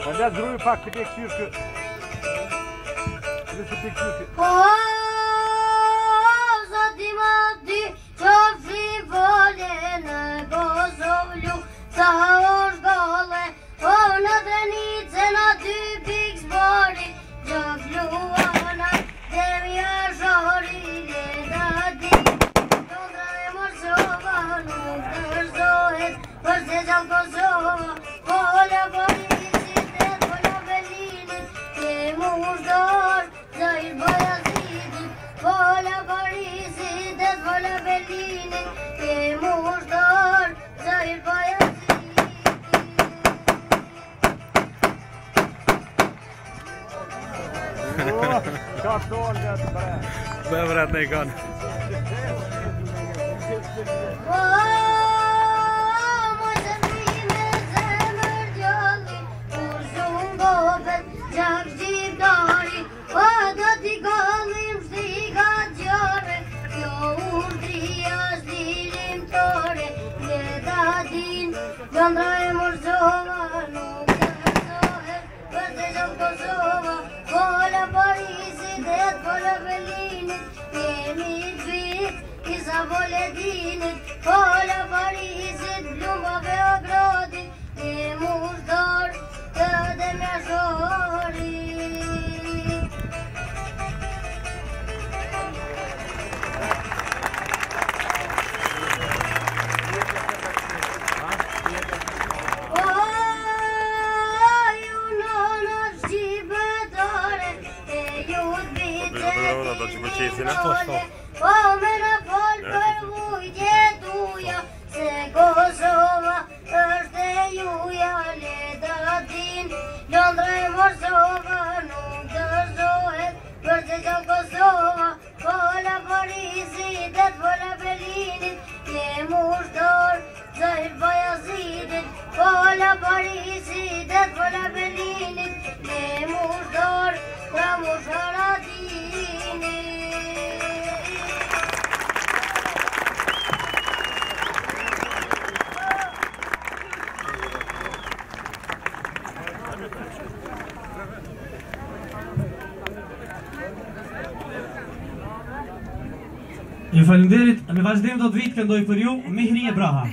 Allez, drôle pas que picture que. Le picture que. Oh, zatimati, çofi volene gozovlju, sa orgole, ona drenice na dy piks bori, gjavluana, demja zhori, ledadi, Londra e Morsova, nuk dërzohet, përse gjam Kosova, pola Parisit, pola Berlinit, ke mushdor, zahir Bayazidit, pola Parisit, pola Berlinit, ke mushdor, zahir Bayazidit. Ka tonë nga të bre. Dhe vret ne i kanë. Londra e Morsova, nuk dërzohet, përse gjam Kosova, pola Parisit, pola Berlinit, jemi gjit, isa Voledinit, pola Parisit, Blumba Beogradit, ke mushdor, të demja zhori. Po me në fol për mujtje tuja, se Kosova është e juja, ledadin, Londra e Morsova, nuk dërzohet, përse gjam Kosova, pola Parisit, pola Berlinit, ke mushdor, zahir Bayazidit, pola Parisit, pola Berlinit, ke mushdor, Ramush Haradinit. Ju falenderit, me vazhdim do të vit këndoj për ju Mihri Ebraha.